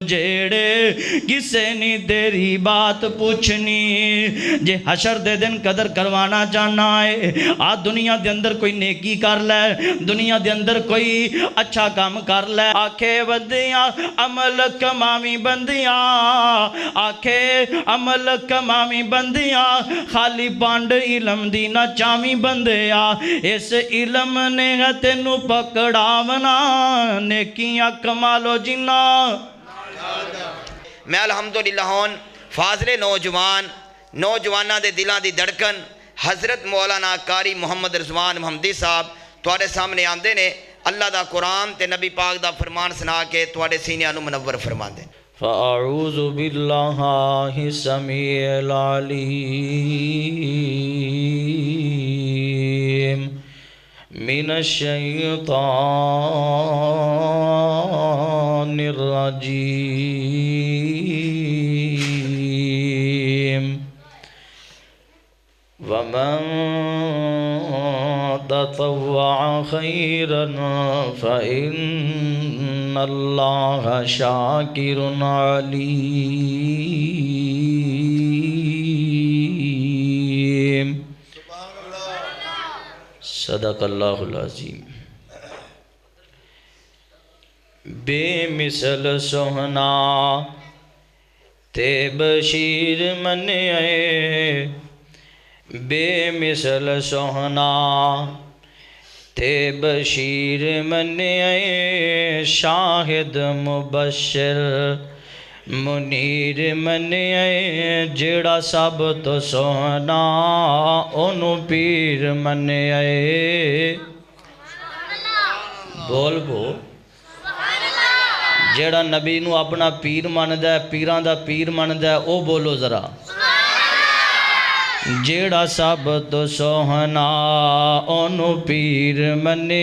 जेड़े किसे नी तेरी बात पूछनी। जे हशर दे दिन कदर करवाना चाहना है आ दुनिया दे अंदर कोई नेकी कर ले, दुनिया दे अंदर कोई अच्छा काम कर ले। आखे बंदियां अमल कमावी बंदियां, आखे अमल कमावी बंदियां, खाली पंड इलम दी ना चावी बंदिया। इस इलम ने तेनू पकड़ावना, नेकियां कमालो जिन्ना। मैं अल्हम्दुलिल्लाह फाजले नौजवाना दे दिलों की धड़कन हज़रत मौलाना कारी मुहम्मद रिजवान मुहम्मदी साहब तुहाडे सामने आंदे ने। अल्लाह दा कुरान ते नबी पाक दा फरमान सुना के तुहाडे सीनियां नूं मुनव्वर फरमांदे। फ़अऊज़ु बिल्लाहि समीइल अलीम मिनश शैतानिर रजीम। वमन ततव्वअ खैरन फ़इन्नल्लाह शाकिरुन अलीम। सदक़ल्लाहुल अज़ीम। बेमिसल सोहना ते बशीर मने बेमिसल सोहना ते बशीर मने शाहिद मुबशर मुनीर मने जेड़ा सब तो सोहना ओनू पीर मने। बोल बोल। जेड़ा नबी नू अपना पीर मनदा है, पीरां दा पीर मनदा है, ओ बोलो जरा। जेड़ा सब तो सोहना ओनू पीर मने।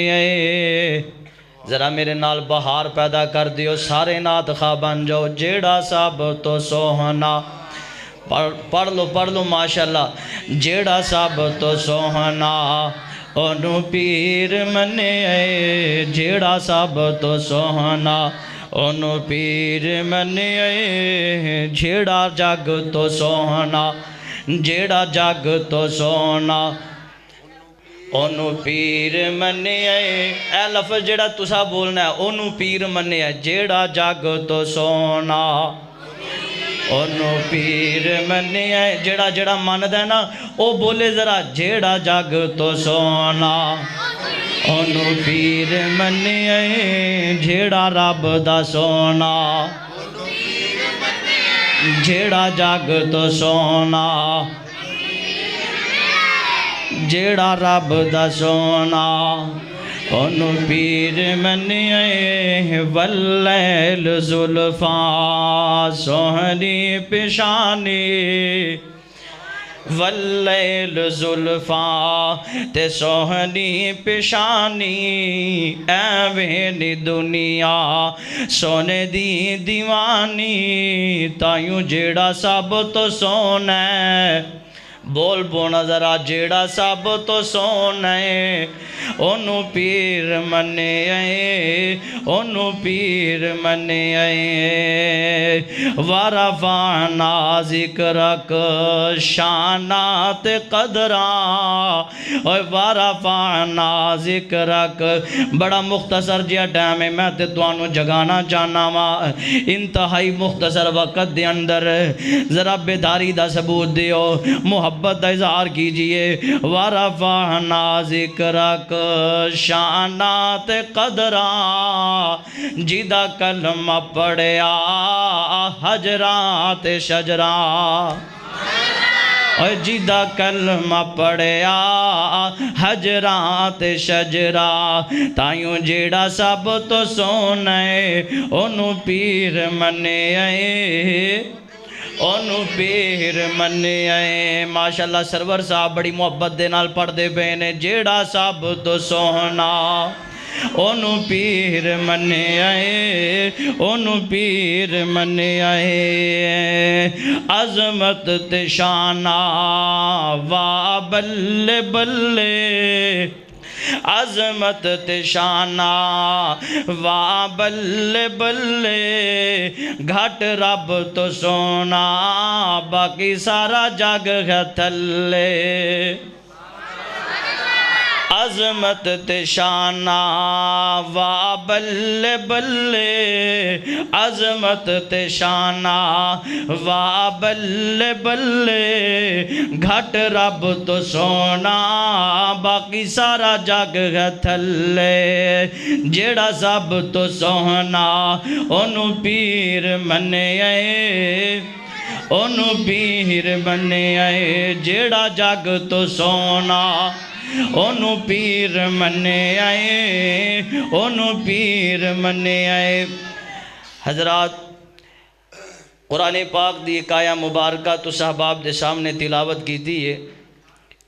जरा मेरे नाल बहार पैदा कर दियो, सारे नात खा बन जाओ। जेड़ा सब तो सोहना, पढ़ लो माशाल्लाह। जेड़ा सब तो सोहना ओनू पीर मने, जेड़ा सब तो सोहना ओनू पीर मने। जेड़ा जग तो सोहना, जेड़ा जग तो सोना ओनू पीर मने। ए लफ्ज़ जेड़ा तुसा बोलना है ओनू पीर मने। जेड़ा जग तो सोना ओनू पीर मने। जेड़ा जेड़ा मनदा है ना ओ बोले जरा, जेड़ा जग तो सोना ओनू पीर मने। जेड़ा रब दा सोना, जेड़ा जग तो सोना, जेड़ा रब दा सोना ओनू पीर मने। वल्लैल जुल्फा सोहनी पेशानी, वल्लैल जुल्फा ते सोहनी पेशानी। एवें नी दुनिया सोने दी दीवानी, तायूं जेड़ा सब तो सोना बोल बोना जरा। जेड़ा सब तो सोना ओनू पीर मने, ओनू पीर मने। वरफ़अना ज़िक्रक शानात कदरा, वरफ़अना ज़िक्रक। बड़ा मुख्तसर जिहा टाइम है, मैं ते तुहानू जगाना चाहना वा इंतहाई मुख्तसर वक़्त दे अंदर। जरा बेदारी दा सबूत दियो, मोहब्बत का इजहार कीजिए। वरफ़अना ज़िक्रक शानात कदरा, जिदा कलमा पढ़िया हजरात शजरा। और जिदा कलमा पढ़िया हजरात शजरा, तायूं जेड़ा सब तो सोना ओनू पीर मने, ओनू पीर मने। माशाल्लाह सरवर साहब बड़ी मुहब्बत दे नाल पढ़दे पे ने। जेड़ा सब तो सोहना ओनू पीर मने, ओनू पीर मने। अजमत ते शाना वा बल्ले बल्ले, अजमत ते शाना वाह बल्ले बल्ले घट रब तो सोना बाकी सारा जग है थल्ले अजमत ते शाना वाह बल्ले बल्ले अजमत ते शाना वाह बल्ले बल्ले घट रब तो सोना बाकी सारा जग है थल्ले जेड़ा सब तो सोहना ओनू पीर मने ओनू पीर मने जेड़ा जग तो सोना ओनू पीर मने ओनू पीर मने हजरात कुरान पाक दी एक आया मुबारक तो साहबाब दे सामने तिलावत की थी है।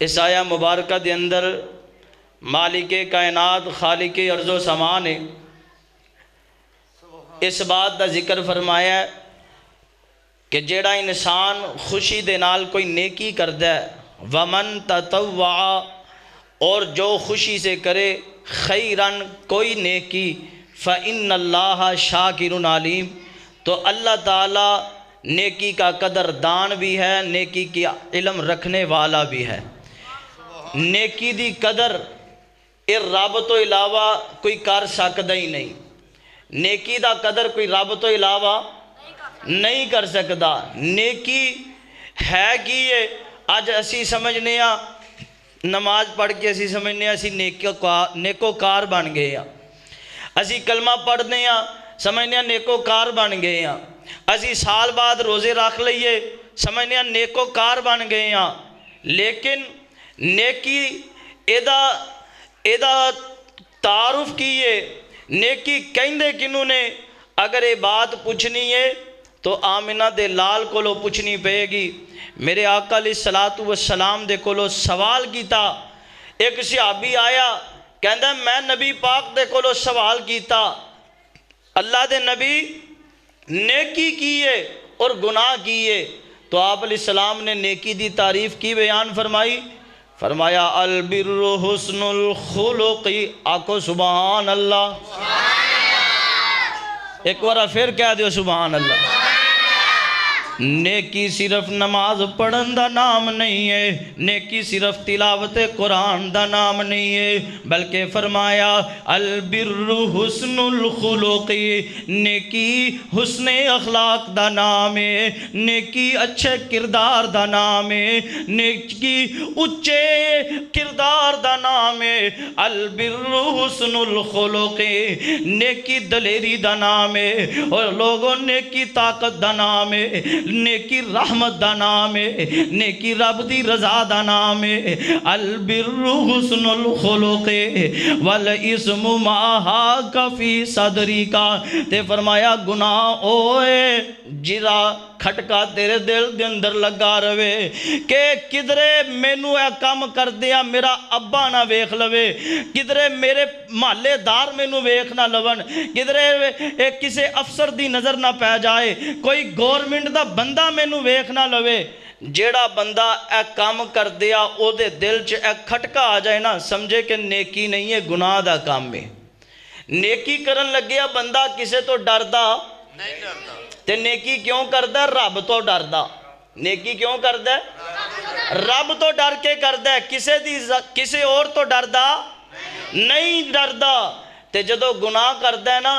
इस आया मुबारक दे अंदर मालिक कायनात खालिक अर्ज़ो समान है इस बात का जिक्र फरमाया कि जेड़ा इंसान खुशी दे नाल कोई नेकी करदा है वमन ततव्वा और जो खुशी से करे खैरन कोई नेकी फ़इन्नल्लाह शाकिरुन अलीम तो अल्लाह ताला नेकी का कदरदान भी है नेकी की इल्म रखने वाला भी है। नेकी दी कदर ये रब तो इलावा कोई कर सकता ही नहीं। नेकी दा कदर कोई रब तो इलावा नहीं कर सकता। नेकी है कि ये अज असी समझने आ नमाज पढ़ के असी समझने असी नेकोकार बन गए हाँ। असी कलमा पढ़ते हाँ समझने नेकोकार बन गए हाँ। असी साल बाद रोज़े रख लीए समझने नेकोकार बन गए हाँ। लेकिन नेकी एदा एदा तारुफ की है नेकी कहंदे किनू ने अगर ये बात पूछनी है तो आमिना दे लाल कोलो पूछनी पेगी। मेरे आका अलैहिस्सलातु वस्सलाम दे कोलो सवाल किया। एक सहाबी आया कहंदा मैं नबी पाक दे कोलो सवाल किया अल्लाह दे नबी नेकी की है और गुनाह की है तो आप अलैहिस्सलाम ने नेकी दी तारीफ की बयान फरमाई। फरमाया अल बिर्रु हुस्नुल खुलुक़ी आको सुभान अल्लाह। एक बार फिर कह दियो सुभान अल्लाह। नेकी सिर्फ नमाज पढ़न दा नाम नहीं है नेकी सिर्फ तिलावत कुरान दा नाम नहीं है बल्कि फरमाया अल बिर्रु हुस्नुल खुलुक़ी नेकी हुस्ने अखलाक दा नाम है नेकी अच्छे किरदार दा नाम है नेकी उच्चे किरदार दा नाम है। अल बिर्रु हुस्नुल खुलुक़ी नेकी दलेरी दा नाम है और लोगों नेकी ताकत दा नाम है नेकी रहमत दा नाम है नेकी रब दी रजा दा नाम है। अल बिर्रु हुस्नुल खुलुक़ी वल इस्मु मा हाका फी सदरी का ते फरमाया गुनाह ओए जिरा खटका तेरे दिल के अंदर लगा रवे कि किधरे मैनू यह काम कर दिया मेरा अब्बा ना वेख लवे किधरे मेरे महल्लेदार मैनू वेख ना लवन किधरे किसी अफसर की नज़र ना पै जाए कोई गौरमेंट का बंदा मैनू वेख ना लवे। जेड़ा बंदा ए काम कर दिया ओदे दिल च ए खटका आ जाए ना समझे कि नेकी नहीं है गुनाह दा काम है। नेकी करन लग्या बंदा किसे तो डरदा नहीं डरदा ते नेकी क्यों करदा रब तो डरदा। नेकी क्यों करदा रब तो डर के करदा किसे और तो डरदा नहीं डरदा। ते जदों गुनाह करदा है ना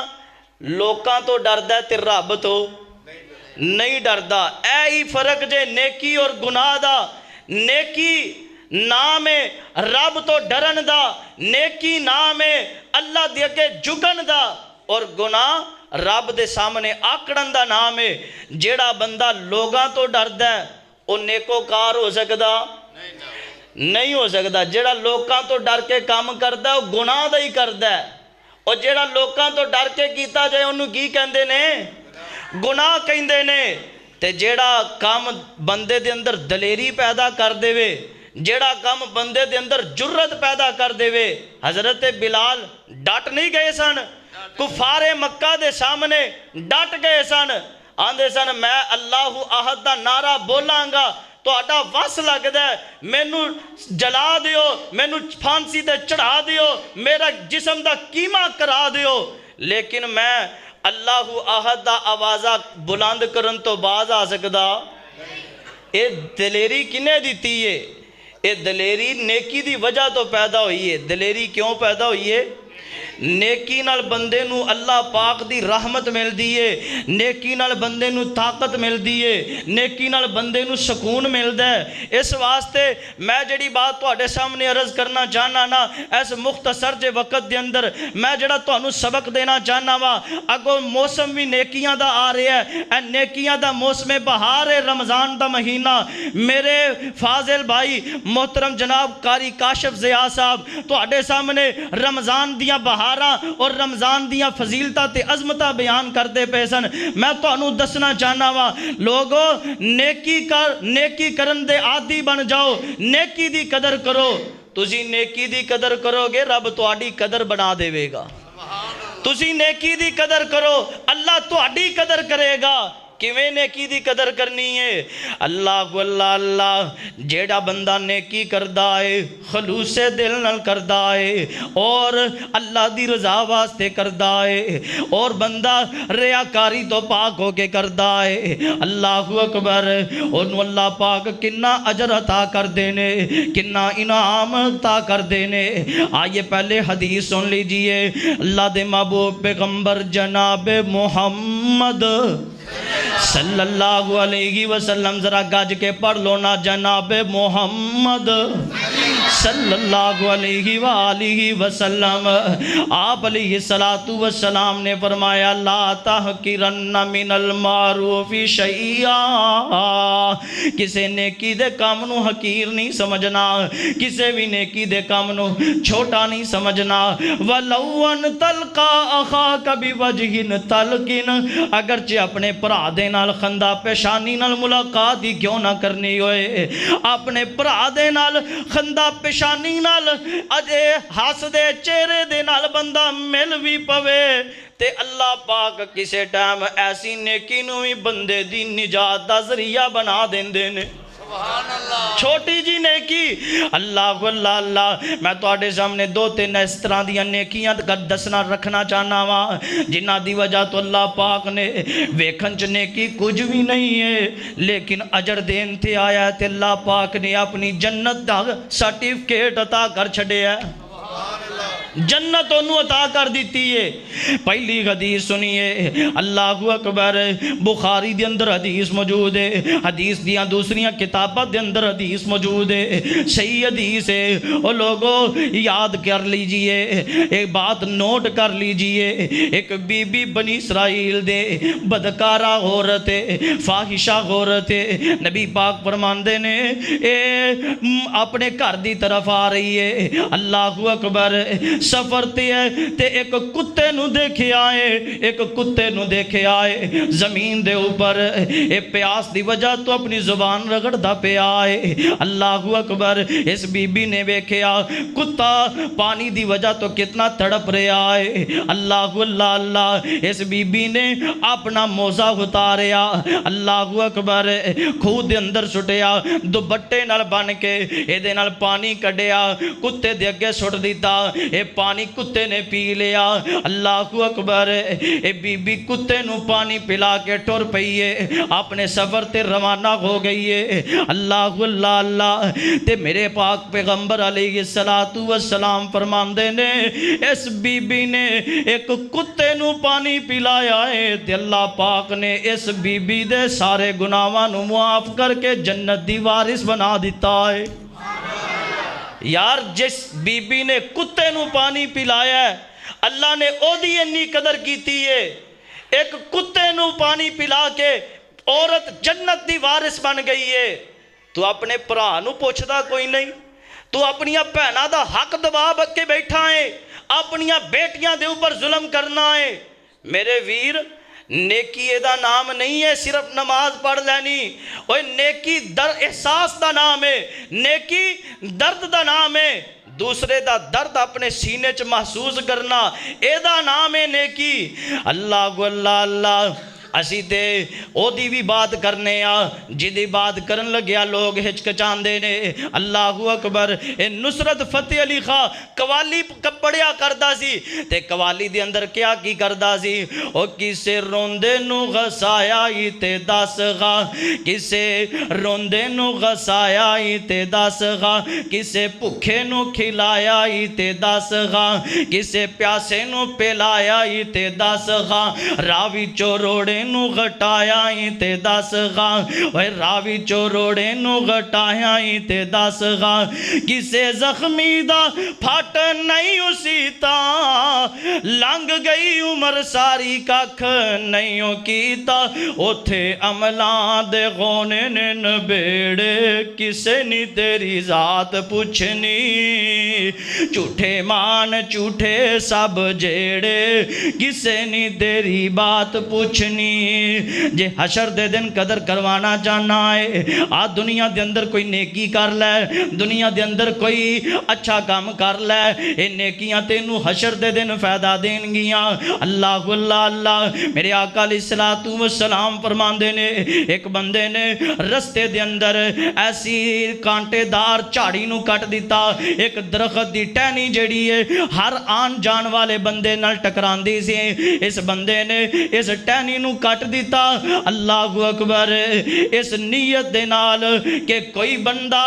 लोकां तो डरदा ते रब तो नहीं डरदा। ऐ ही फर्क जे नेकी और गुनाह दा। नेकी नाम है रब तो डरन दा नेकी नाम है अल्लाह दे अगे झुकन दा और गुनाह रब दे सामने आकड़न दा नाम है। जेड़ा बंदा लोगां तो डरदा है वो नेकोकार हो सकदा नहीं हो सकदा। जेड़ा लोकां तो डर के काम करदा वो गुनाह दा ही करदा है और जेड़ा लोकां तो डर के कीता जाए उन्होंने की कहंदे ने गुनाह कहंदे ने। ते जेड़ा काम बंदे दे अंदर दलेरी पैदा कर देवे जेड़ा काम बंदे दे अंदर जुर्रत पैदा कर देवे। हजरत बिलाल डट नहीं गए सन कुफारे मक्का दे सामने डट गए सन आंदे सन मैं अल्लाहु अहद दा नारा बोलांगा ਤੁਹਾਡਾ ਵਸ ਲੱਗਦਾ ਮੈਨੂੰ ਜਲਾ ਦਿਓ, ਮੈਨੂੰ ਫਾਂਸੀ ਤੇ ਚੜਾ ਦਿਓ, ਮੇਰਾ ਜਿਸਮ ਦਾ ਕੀਮਾ ਕਰਾ ਦਿਓ, ਲੇਕਿਨ ਮੈਂ ਅੱਲਾਹੂ ਅਹਦ ਦਾ ਆਵਾਜ਼ਾ ਬੁਲੰਦ ਕਰਨ ਤੋਂ ਬਾਜ਼ ਆ ਸਕਦਾ? ਇਹ ਦਲੇਰੀ ਕਿਨੇ ਦਿੱਤੀ ਏ? ਇਹ ਦਲੇਰੀ नेकी ਦੀ ਵਜ੍ਹਾ ਤੋਂ ਪੈਦਾ ਹੋਈ ਏ। ਦਲੇਰੀ ਕਿਉਂ ਪੈਦਾ ਹੋਈ ਏ? नेकी नाल बंदे नू अल्लाह पाक दी रहमत मिलदी है, नेकी नाल बंदे नू ताकत मिलदी है, नेकी नाल बंदे नू सुकून मिलदा है। इस वास्ते मैं जिहड़ी बात तुहाडे सामने अर्ज करना चाहना ना, इस मुख्तसर जे वक्त दे अंदर मैं जिहड़ा तुहानू सबक देना चाहना वा, अगों मौसम भी नेकियां दा आ रहा है, ए नेकियां दा मौसम बहार है, रमज़ान दा महीना। मेरे फाजिल भाई मोहतरम जनाब कारी काशिफ ज़िया साहब तुहाडे सामने रमज़ान दियां बहार और रमज़ान दियां फजीलतां ते अज़मतां बयान करते पे सन। मैं तुहानू दसना चाहना वा, लोगो नेकी करन दे आदी बन जाओ, नेकी दी कदर करो। तुसी नेकी दी कदर करोगे, रब तुहाडी कदर बना देवेगा। तुसी नेकी दी कदर करो, अल्लाह तुहाडी कदर करेगा। किवें नेकी दी कदर करनी है? अल्लाह अल्लाह अल्लाह जेड़ा बंदा नेकी करदा है खलूसे दिल नाल करदा है और अल्लाह दी रज़ा वास्ते करदा है, और बंदा रियाकारी तो पाक होके करदा है, अल्लाहु अकबर, ओनू अल्लाह पाक किन्ना अजर अता कर देने, किन्ना इनाम अता कर देने। आइए पहले हदीस सुन लीजिए। अल्लाह दे महबूब पैगंबर जनाब मोहम्मद सल्लल्लाहु अलैहि वसल्लम, जरा गज के पढ़ लो ना, जनाब मोहम्मद सल्लल्लाहु अलैहि वसल्लम, आप अलैहिस्सलातु वस्सलाम ने फरमाया, ला तहकिरन्ना मिनल मारूफी शैया, किसी नेकी दे काम नू हकीर नहीं समझना, किसी भी नेकी दे काम नू छोटा नहीं समझना। वलौअन तलका अखाका बिवजहिन तलकिन, अगरचे अपने भरा दे नाल खंदा पेशानी नाल मुलाकात ही क्यों ना करनी होए, अपने भरा दे नाल खंदा पेशानी नाल अजे हसदे चेहरे दे नाल बंदा मिल भी पवे ते अल्लाह पाक किसे टाइम ऐसी नेकी नू भी बंदे दी निजात दा जरिया बना देंदे ने। छोटी जी नेकी, अल्लाह अल्लाह अल्लाह, मैं तुहाडे सामने दो तीन इस तरह दी नेकियां दसना रखना चाहना वा, जिन्हां दी वजह तो अल्लाह पाक ने वेखन च नेकी कुछ भी नहीं है, लेकिन अजर देन ते आया ते अल्लाह पाक ने अपनी जन्नत दा सर्टिफिकेट अता कर छड़िया, जन्नत ओनू अता कर दी है। पहली हदीस सुनिए, अल्लाहु अकबर, बुखारी दे अंदर हदीस मौजूद है, हदीस दियां दूसरियां किताबां दे अंदर हदीस मौजूद है, सही हदीस है। और लोगों याद कर लीजिए, एक बात नोट कर लीजिए, एक बीबी बनी इसराइल दे बदकारा औरत है, फाहिशा औरत है, नबी पाक फरमांदे ने ए अपने घर दी तरफ आ रही है, अल्लाहु अकबर, सफर ते है ते एक कुत्ते नु देखे आए, एक कुत्ते नु देखे आए जमीन दे ऊपर, ए प्यास दी वजह तो अपनी जुबान रगड़दा पिया है, अल्लाहु अकबर। इस बीबी ने वेख्या कुत्ता पानी दी वजह तो कितना तड़प रहा है, अल्लाहु अल्लाह अल्लाह, इस बीबी ने अपना मोजा उतारिया, अल्लाहु अकबर, खूह दे अंदर सुटिया, दुपट्टे नाल बन के एदे नाल पानी कढ़िया, कुत्ते दे अगे सुट दिता, ए पानी कुत्ते ने पी लिया, अल्लाहु अकबर। ए बीबी कुत्ते नू पानी पिला के टुर पई है, अपने सफर ते रवाना हो गई है, अल्लाहु अल्लाह अल्लाह। ते मेरे पाक पैगंबर अलैहिस्सलातु वस्सलाम फरमांदे ने, इस बीबी ने एक कुत्ते नू पानी पिलाया है ते अल्लाह पाक ने इस बीबी दे सारे गुनाहां नू मुआफ करके जन्नत दी वारिस बना दिता है। यार जिस बीबी ने कुत्ते नू पानी पिलाया, अल्लाह ने ओदी इन्नी कदर कीती है, एक कुत्ते नू पानी पिला के औरत जन्नत दी वारिस बन गई है। तू अपने भरा नू पुछदा कोई नहीं, तू अपनिया भैनां दा हक दबा के बैठा है, अपनिया बेटियां दे ऊपर जुल्म करना है। मेरे वीर, नेकी एदा नाम नहीं है सिर्फ नमाज पढ़ लैनी, ओए नेकी दर एहसास दा नाम है, नेकी दर्द दा नाम है, दूसरे दा दर्द अपने सीने च महसूस करना एदा नाम है नेकी। अल्लाह अल्लाह अल्लाह। असी ते ओदी भी बात करने आ जिदी बात करन लग्या लोग हिचकिचांदे ने। अल्लाहू अकबर। ए नुसरत फतेह अली खां कवाली पढ़िया करदा सी ते कवाली दे अंदर क्या की करदा सी, ओ किसे रोंदे नु गसाया ही ते दस गा, किसे रोंदे नु गसाया ही ते दस गा, किसे भुखे नु खिलाया ही ते दस गा, किसे प्यासे नु पिलाया ही ते दस गा, रावी चोरोड़े नु घटाया ही ते दस गा, ओए रावी चोरोड़े नु घटाया ही ते दस गा, किसे जख्मी दा फट नहीं उसी ता, लंघ गई उम्र सारी कख नहीं ओ कीता, उथे अमलां दे गोने ने नबेड़े, किसे नी तेरी जात पुछनी, झूठे मान झूठे सब जेड़े, किसे नी तेरी बात पूछनी। जे हशर दे दिन कदर करवाना चाहना है, आ दुनिया दे अंदर कोई नेकी कर ले, दुनिया दे अंदर कोई अच्छा काम कर ले, ये नेकियां तेनू हशर दे दिन फायदा देनगियां। अल्लाह अल्लाह अल्लाह। मेरे आका अलैहिस्सलातु वस्सलाम फरमांदे ने, एक बंदे ने रस्ते दे अंदर ऐसी कांटेदार झाड़ी नू कट दिता, एक दरखत दी टहनी जड़ी है हर आन जान वाले बंदे नाल टकरांदी सी, इस बंदे ने इस टहनी नू कट दिता। अल्लाहु अकबर। इस नीयत दे नाल कि कोई बंदा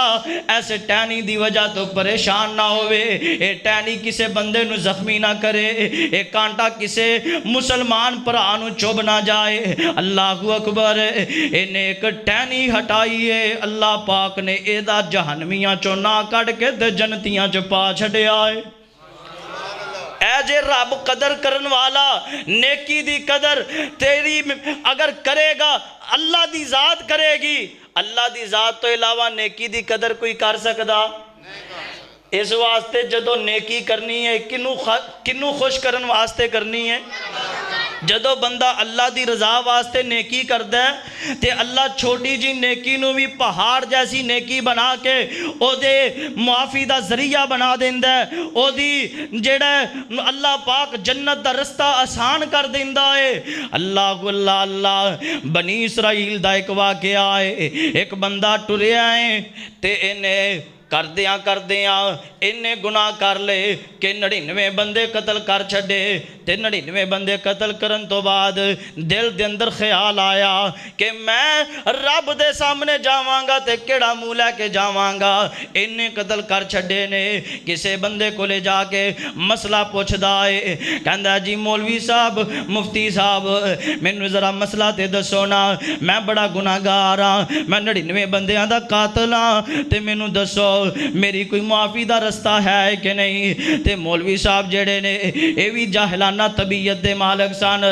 इस टहनी दी वजह तो परेशान ना होवे, ये टहनी किसे बंदे नू जख्मी ना करे, ये कांटा किसे मुसलमान भरा नू चुभ ना जाए। अल्लाहु अकबर। इन्हें एक टहनी हटाई है, अल्लाह पाक ने एदा जहन्नमियां चों ना कढ़ के ते जन्नतियां च पा छड़िया है। ऐ जे रब कदर करन वाला, नेकी दी कदर तेरी अगर करेगा अल्लाह दी जात करेगी, अल्लाह दी जात तो इलावा नेकी दी कदर कोई कर सकदा? इस वास्ते जदों नेकी करनी है किनू खुश करन वास्ते करनी है। जदों बंदा अल्लाह दी रजा वास्ते नेकी करदा है ते अल्लाह छोटी जी नेकी नू भी पहाड़ जैसी नेकी बना के ओदे मुआफ़ी दा जरिया बना देंदा है, ओदी जेड़ा अल्लाह पाक जन्नत दा रस्ता आसान कर देंदा है। अल्लाह अल्लाह अल्लाह। बनी इसराइल दा एक वाक़या है, एक बंदा टुरिया है ते इन्हें करदियां इन्ने गुनाह कर ले कि 99 बंदे कतल कर छड़े, ते 99 बंदे कतल करन तो बाद दिल दे अंदर ख्याल आया कि मैं रब दे सामने जावांगा ते केड़ा मुँह लैके जावांगा। इन्ने कतल कर छड़े ने। किसे बंदे को ले जाके मसला पुछदा है, कहंदा जी मौलवी साहब मुफ्ती साहब मैनू जरा मसला ते दसो ना, मैं बड़ा गुनाहगार हाँ, मैं 99 बंदियां दा कातल हाँ, ते मैनू दसो मेरी कोई माफ़ी दा रस्ता है कि नहीं। ते मौलवी साहब जेड़े ने ये भी जाहिलाना तबीयत दे मालक सन।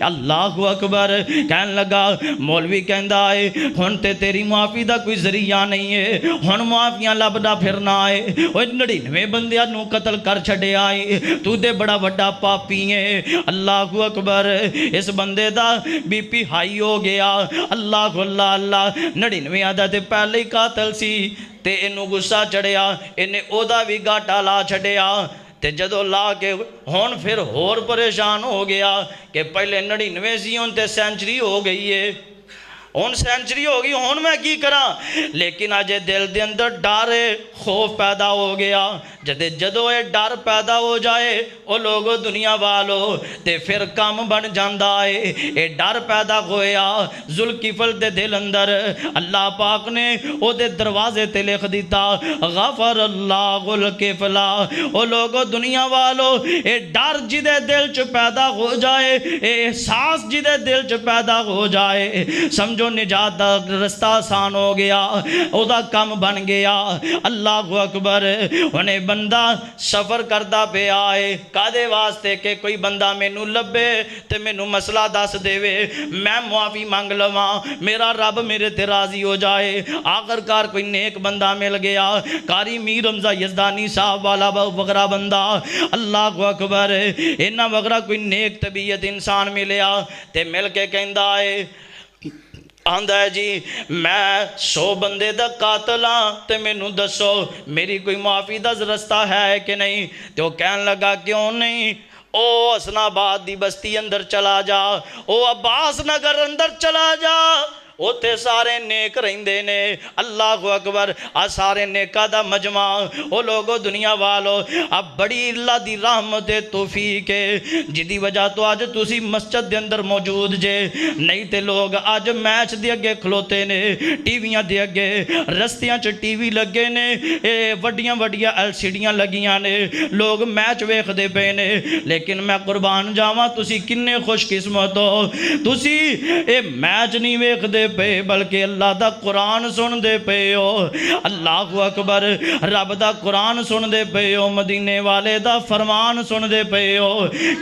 अल्लाहु अकबर। कहन लगा मौलवी कहंदा है हुण ते तेरी माफ़ी दा कोई जरिया नहीं है, हुण माफ़ियां लभदा फिरना है। ओए 99 बंदियां नू कतल कर छड़िया है, तू ते बड़ा वड्डा पापी है। अल्लाहु अकबर। इस बंदे दा बीपी हाई हो गया। अल्लाह अल्लाह अल्लाह। 99 दा ते पहले ही कातल सी ते इनू गुस्सा चढ़िया, इन्हें ओदा भी घाटा ला छड़िया। ते जदों ला के हुण फिर होर परेशान हो गया कि पहले 99 सी हुण ते सेंचुरी हो गई है, हुण सेंचुरी हो गई, हुण मैं की करा। लेकिन अजे दिल दे अंदर डर खौफ पैदा हो गया। जदों ये डर पैदा हो जाए वो लोगों दुनिया वालो ते फिर काम बन जाता है। ये डर पैदा होया जुल्किफल दे दिल अंदर, अल्लाह पाक ने ओदे दरवाजे ते लिख दिता गफर अल्लाहुल किफला। वो लोगों दुनिया वालो ये डर जिदे दिल च पैदा हो जाए, ये एहसास जिदे दिल च पैदा हो जाए, समझो निजात दा रस्ता आसान हो गया, ओदा काम बन गया। अल्लाहु अकबर। उन्हें बंदा सफ़र करता पिया है कादे वास्ते कि कोई बंदा मैनू लभे तो मैनू मसला दस देवे, मैं मुआफ़ी मंग लवां, मेरा रब मेरे ते राज़ी हो जाए। आखिरकार कोई नेक बंदा मिल गया, कारी मीर हमजा यज़दानी साहब वाला वगरा बंदा। अल्लाहु अकबर। इन्ना वगरा कोई नेक तबीयत इंसान मिलिया ते मिल के कहंदा है आंदा है जी मैं 100 बंदे दा कातल हाँ ते मैनू दसो मेरी कोई माफ़ी दा रस्ता है कि नहीं। तो कहन लगा क्यों नहीं। ओ हसनाबाद दी बस्ती अंदर चला जा, ओ अब्बास नगर अंदर चला जा, उत्थे सारे नेक रहिंदे ने। अल्लाह अकबर। आ सारे नेका दा मजमा। ओ लोगो दुनिया वालो, अब बड़ी अल्लाह दी रहमत है, तौफीक है, जिदी वजह तो अज तुसी मस्जिद दे अंदर मौजूद जे। नहीं ते लोग अज मैच दे अगे खलोते ने, टीवियां दे अगे, रस्तियां च टीवी लगे ने, वड्डियां वड्डियां LCDयां लगियां ने, लोग मैच वेखदे पे ने। लेकिन मैं कुर्बान जावां, तुसी किन्ने खुशकिस्मत हो, तुसी ये मैच नहीं वेखदे पे, बल्कि अल्लाह दा कुरान सुनदे पे हो। अल्लाह अकबर। रब दा कुरान सुनदे पे हो, मदीने वाले दा फरमान सुनदे पे हो।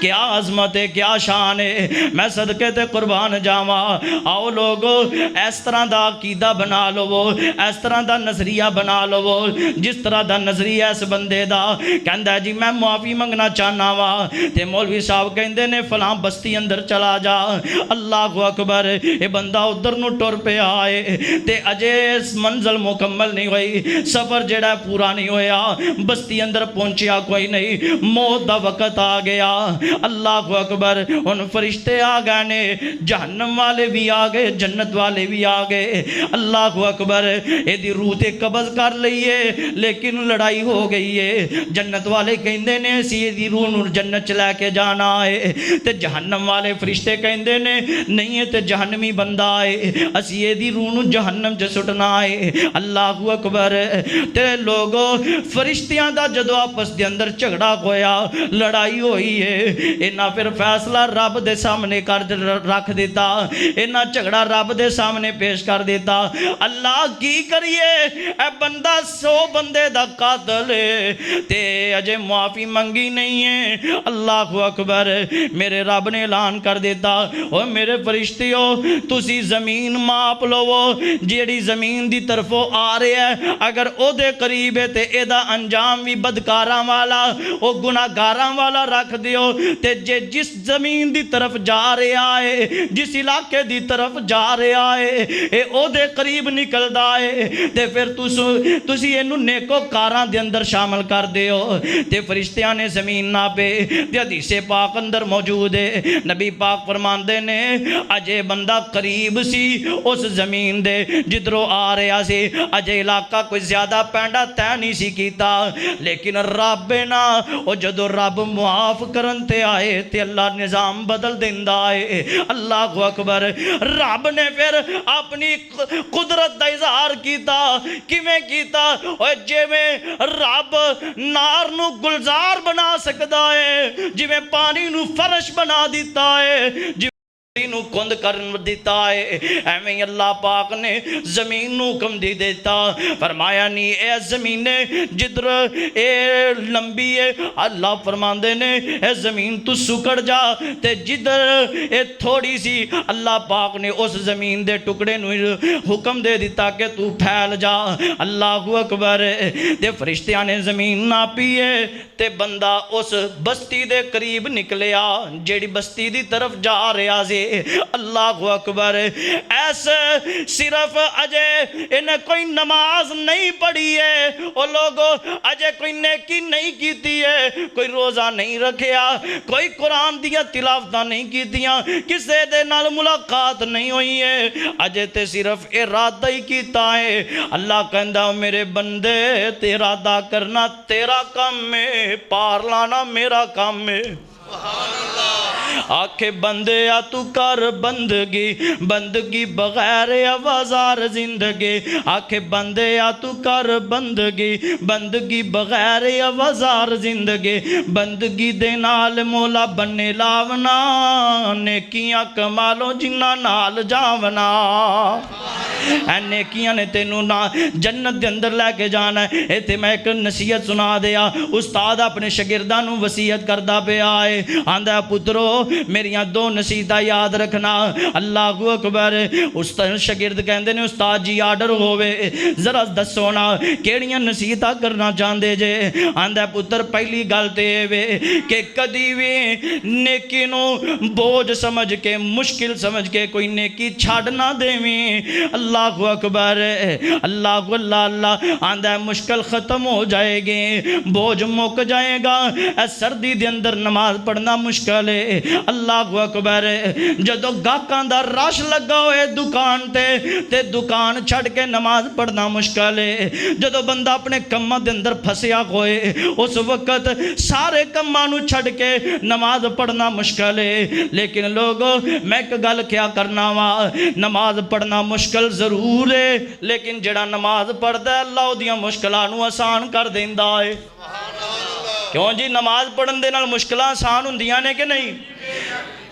क्या अजमत है, क्या शान है। मैं सदके ते कुर्बान जावा। आओ लोगो, इस तरह दा अकीदा बना लवो, इस तरह दा नजरिया बना लवो, जिस तरह दा नजरिया इस बंदे दा। कहंदा जी मैं मुआफ़ी मंगना चाहना वा, ते मौलवी साहब कहंदे ने फलां बस्ती अंदर चला जा। अल्लाह अकबर। ये बंदा उधर नूं टुर पिया है, ते अजे मंजिल मुकम्मल नहीं हुई, सफ़र जेड़ा पूरा नहीं होया, बस्ती अंदर पहुंचिया कोई नहीं, मौत दा वक़्त आ गया। अल्लाह अकबर। हुण फरिश्ते आ गए ने, जहन्नम वाले भी आ गए, जन्नत वाले भी आ गए। अल्लाह अकबर। एदी रूह ते कब्ज़ कर लईए, लेकिन लड़ाई हो गई है। जन्नत वाले कहंदे ने असीं एदी रूह नूं जन्नत च लैके जाना है, ते जहन्नम वाले फरिश्ते कहंदे ने नहीं है, ते जहन्नमी बंदा है, असी एदी रूह नूं जहन्नम च सुटना है। अल्लाह अकबर। ते लोगो, फरिश्तियां दा जदों आपस दे अंदर झगड़ा होया, लड़ाई होई है, इन्हां फिर फैसला रब दे सामने कर रख दिता, इन्हां झगड़ा रब दे सामने पेश कर दिता। अल्लाह की करिए, ए बंदा 100 बंदे दा कातल है, ते अजे मुआफ़ी मंगी नहीं है। अल्लाह अकबर। मेरे रब ने ऐलान कर दिता, ओ मेरे फरिश्तियों, तुसी ज़मीन माप लवो, जेड़ी ज़मीन दी तरफों आ रहा है, अगर ओदे करीब है ते एदा अंजाम भी बदकारां वाला, ओ गुनाहगारां वाला रख दियो, ते जे जिस ज़मीन दी तरफ जा रहा है, जिस इलाके दी तरफ जा रहा है, ए ओदे करीब निकलदा है, ते फिर तुसी इनू नेकोकारां दे अंदर शामिल कर दियो। ते फरिश्तियां ने ज़मीन नापे, ते हदीसे पाक अंदर मौजूद है, नबी पाक फरमांदे ने अजे बंदा करीब सी उस जमीन दे जिधरों आ रहा सी, अजे इलाका कोई ज्यादा पैंडा तय नहीं सी कीता, लेकिन रब ना वो जदों रब मुआफ करन ते आए ते अल्लाह निज़ाम बदल दिंदा है। अल्लाह अकबर। रब ने फिर अपनी कुदरत का इजहार किया, किवें कीता, जिवें रब नार नू गुलजार बना सकता है, जिवें पानी नू फर्श बना दिता है, कुंद कर दिता है, एवं अल्लाह पाक ने जमीन नू हुक्म दे देता, फरमाया नहीं ए जमीने जिधर ए लंबी है, अल्लाह फरमांदे ने ए जमीन तू सुकड़ जा, ते जिधर ए थोड़ी सी अल्लाह पाक ने उस जमीन दे टुकड़े नू हुक्म दे दिता कि तू फैल जा। अल्लाह अकबर। ते फरिश्तियां ने जमीन नापी है, ते बंदा उस बस्ती दे करीब निकलिया जेड़ी बस्ती दी तरफ जा रहा सी। अल्लाह अकबर। ऐसे सिर्फ अजे इन्हें कोई नमाज नहीं पढ़ी है, वो लोगों अजे कोई नेकी नहीं कीती है, कोई रोज़ा नहीं रखिया, कोई कुरान दिया तिलावत नहीं कीतियां, किसी दे नाल मुलाकात नहीं हुई है, अजे ते सिर्फ इरादा ही कीता है। अल्लाह कहंदा मेरे बंदे ते इरादा करना तेरा काम है, पार लाना मेरा काम है। आखे बंदे आ तू कर बंदगी, बंदगी बगैर आवाज़ार जिंदगी, आखे बंदे आ तू कर बंदगी, बंदगी बगैर आवाज़ार जिंदगी, बंदगी दे नाल मौला बन्ने लावना, नेकियां कमालो जिन्ना नाल जावना, नेकियां ने तेनू ना जन्नत दे अंदर लैके जाना है। इत्थे मैं एक नसीहत सुना दिया, उस्ताद अपने शागिर्दां नू वसीयत करदा पिया है, आंदा पुत्रो मेरियां 2 नसीहतां याद रखना। अल्लाह अकबर। उस्ताद शागिर्द कहंदे ने उस्ताद जी आर्डर होवे, जरा दसो ना केड़ियां नसीहतां करना चाहते जे। आंदा पुत्र पहली गल ते वे कि कदी भी नेकी नू बोझ समझ के, मुश्किल समझ के कोई नेकी छड्ड ना देवीं। अल्लाह अकबर, अल्लाह अल्लाह अल्लाह आंदा मुश्किल ख़त्म हो जाएगी, बोझ मुक जाएगा। सर्दी दे अंदर नमाज पढ़ना मुश्किल है। अल्लाह अकबर, जदों गाहकां दा रश लगा होए दुकान ते दुकान छड़ के नमाज पढ़ना मुश्किल है। जदों बंदा अपने कम्मां दे अंदर फसिया होए उस वक्त सारे कम्मां नूं छड़ के नमाज पढ़ना मुश्किल है। लेकिन लोगों मैं एक गल क्या करना वा, नमाज पढ़ना मुश्किल जरूर है, लेकिन जेड़ा नमाज पढ़दा है अल्लाह उहदियां मुश्किलां नूं आसान कर देंदा है। क्यों जी, नमाज पढ़न दे नाल मुश्किलां आसान हुंदियां ने कि नहीं?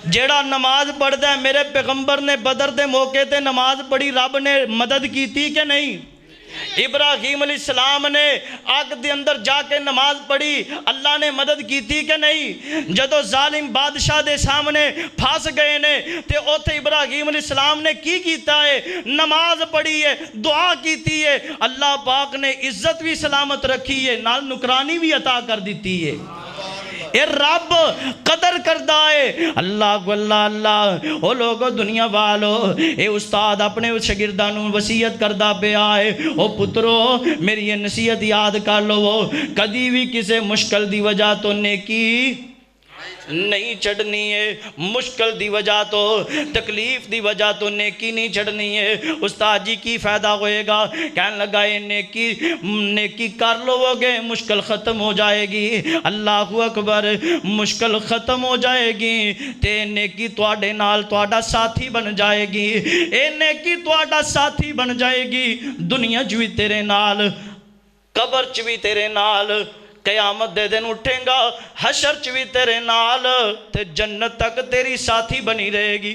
जेड़ा नमाज पढ़दा है, मेरे पैगंबर ने बदर दे मौके ते नमाज पढ़ी, रब ने मदद की कि नहीं? इब्राहीम अलैहिस्सलाम ने आग दे अंदर जाके नमाज पढ़ी, अल्लाह ने मदद की कि नहीं? जदों जालिम बादशाह दे सामने फस गए ने ते उथे इब्राहीम अलैहिस्सलाम ने की कीता है? नमाज पढ़ी है, दुआ कीती है, अल्लाह पाक ने इज्जत भी सलामत रखी है, नाल नुकरानी भी अता कर दी है। ये रब कदर करदा है। अल्लाह अल्लाह अल्लाह। ओ लोगो दुनिया वालो, ये उस्ताद अपने शागिर्दां नूं वसीयत करदा पिया है, ओ पुत्रो मेरी ये नसीहत याद कर लो, कदी भी किसी मुश्किल दी वजह तो नेकी नहीं छड़नी है, मुश्किल दी वजह तो तकलीफ दी वजह तो नेकी नहीं छड़नी है। उस्ताद जी की फ़ायदा होएगा? कहने लगा ये नेकी कर लोगे मुश्किल ख़त्म हो जाएगी। अल्लाह अकबर, मुश्किल ख़त्म हो जाएगी ते नेकी तुहाडे नाल तुहाडा साथी बन जाएगी। ये नेकी तुहाडा साथी बन जाएगी, दुनिया च भी तेरे नाल, कबर च भी तेरे नाल, कयामत दे दिन उठेगा हशर च भी तेरे नाल, ते जन्नत तक तेरी साथी बनी रहेगी।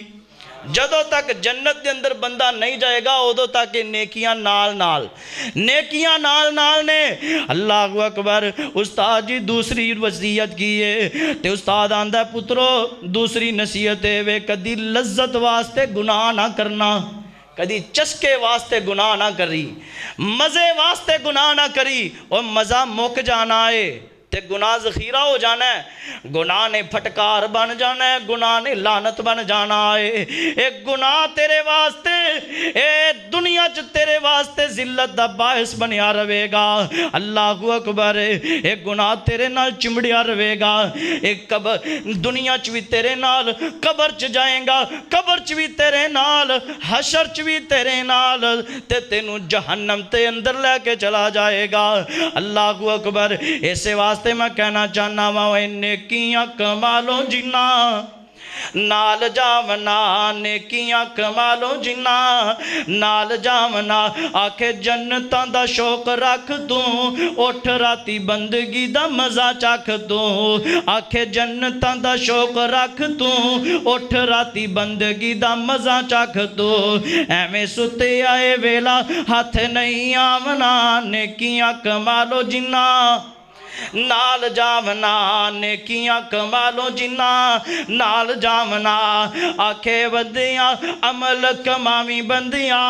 जदों तक जन्नत के अंदर बंदा नहीं जाएगा उदों तक नेकियां नाल नाल, नेकियां नाल नाल ने। अल्लाह अकबर। उस्ताद जी दूसरी वसीयत की है ते उस्ताद आंदा पुत्रो दूसरी नसीहत है वे कदी लज्जत वास्ते गुनाह ना करना, कदी चस्के वास्ते गुनाह ना करी, मज़े वास्ते गुनाह ना करी। और मज़ा मुक जाना है ते गुनाह ज़ख़ीरा हो जाना है, गुनाह ने फटकार बन जाना है, गुनाह ने लानत बन जाना है। एक गुनाह तेरे वास्ते ए दुनिया च तेरे वास्ते जिल्लत दा बायस बनिया रहेगा। अल्लाह अकबर। एक गुनाह तेरे नाल चिमड़िया रहेगा, एक कबर दुनिया च भी तेरे नाल, कबर च जाएगा कबर च भी तेरे नाल, हशर च भी तेरे नाल, ते तेनू जहन्नम ते अंदर लेके चला जाएगा। अल्लाह अकबर। इसे वास्ते मैं कहना चाहना वा नेकियां कमालो जिन्ना नाल जावना, नेकियां कमालो जिन्ना नाल जावना। आखे जन्नतां दा शौक रख तू, उठ राती बंदगी दा मज़ा चख तू। आखे जन्नतां दा शौक रख तू, उठ राती बंदगी दा मज़ा चख तू। एवें सुते आए वेला हथ नहीं आवना, नेकियां कमालो जिन्ना नाल जावना, नेकियां कमालो जिन्ना नाल जावना। आखे बंदियां अमल कमावी बंदियां,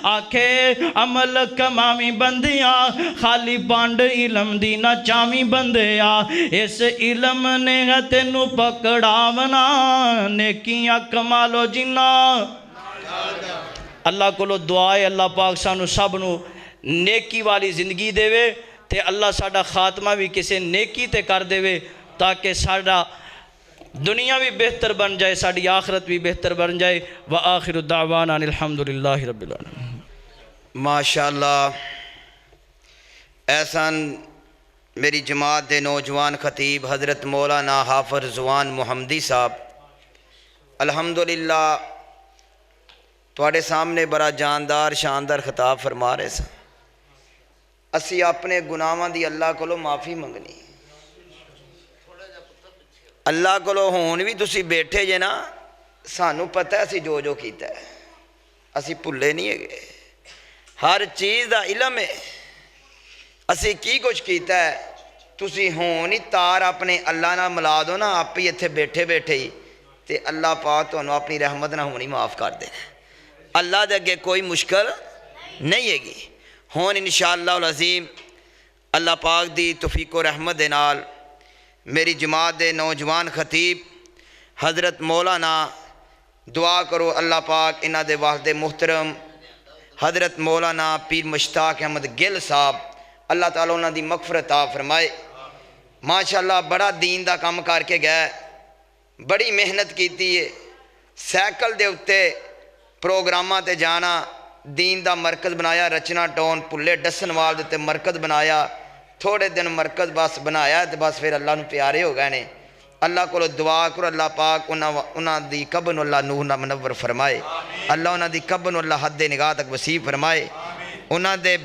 आखे अमल कमावी बंदियां, खाली पंड इलम दी ना चावी बंदिया। इस इलम ने तेनू पकड़ावना, नेकियां कमालो जिन्ना। अल्लाह कोलो दुआ है अल्लाह पाक सानू सब नू नेकी वाली जिंदगी देवे ते अल्लाह साडा खात्मा भी किसी नेकी ते कर देवे, ताकि साडा दुनिया भी बेहतर बन जाए, साडी आखरत भी बेहतर बन जाए। व आखिरु दावाना अल्हम्दुलिल्लाहि रब्बिल आलमीन। माशाअल्लाह। एहसान मेरी जमात दे नौजवान खतीब हज़रत मौलाना हाफ़िज़ रिज़वान मुहम्मदी साहब अल्हम्दुलिल्लाह तुहाडे सामने बड़ा जानदार शानदार खिताब फरमा रहे सन। असी अपने गुनाहां दी अल्लाह कोलों माफ़ी मंगनी। अल्लाह कोलों हुण भी तुसी बैठे जे ना, सानू पता है असी जो जो कीता है, असी भुल्ले नहीं है। हर चीज़ दा इलम है असी की कुछ कीता है। तुसी हुण ही तार अपने अल्लाह नाल मिला दो ना, आप ही इत्थे बैठे बैठे ही, ते अल्लाह पाक तुहानू अपनी रहमत नाल हुण ही माफ़ कर दे। अल्लाह दे अगे कोई मुश्किल नहीं हैगी। हुण इंशाअल्लाह अज़ीम अल्लाह पाक दी तौफीक व रहमत दे नाल मेरी जमात दे नौजवान खतीब हज़रत मौलाना दुआ करो अल्लाह पाक इन्हां दे वालिद मोहतरम हज़रत मौलाना पीर मुश्ताक अहमद गिल साहब, अल्लाह ताला उन्हां दी मगफरत आ फरमाए। माशाअल्लाह बड़ा दीन दा काम करके गए, बड़ी मेहनत की है। सैकल दे उत्ते प्रोग्रामां ते जाना, दीन दा मरकज़ बनाया, रचना टाउन पुल्ले डसनवाल दे उत्ते मरकज़ बनाया। थोड़े दिन मरकज़ बस बनाया तो बस फिर अल्लाह नूं प्यारे हो गए ने। अल्लाह को दुआ करो अल्लाह पाक उन्हां दी कब्र नूं अल्लाह नूर नाल मुनव्वर फरमाए। अल्लाह उन्हां दी कब्र नूं अल्लाह हद निगाह तक वसी फरमाए। उन्हां दे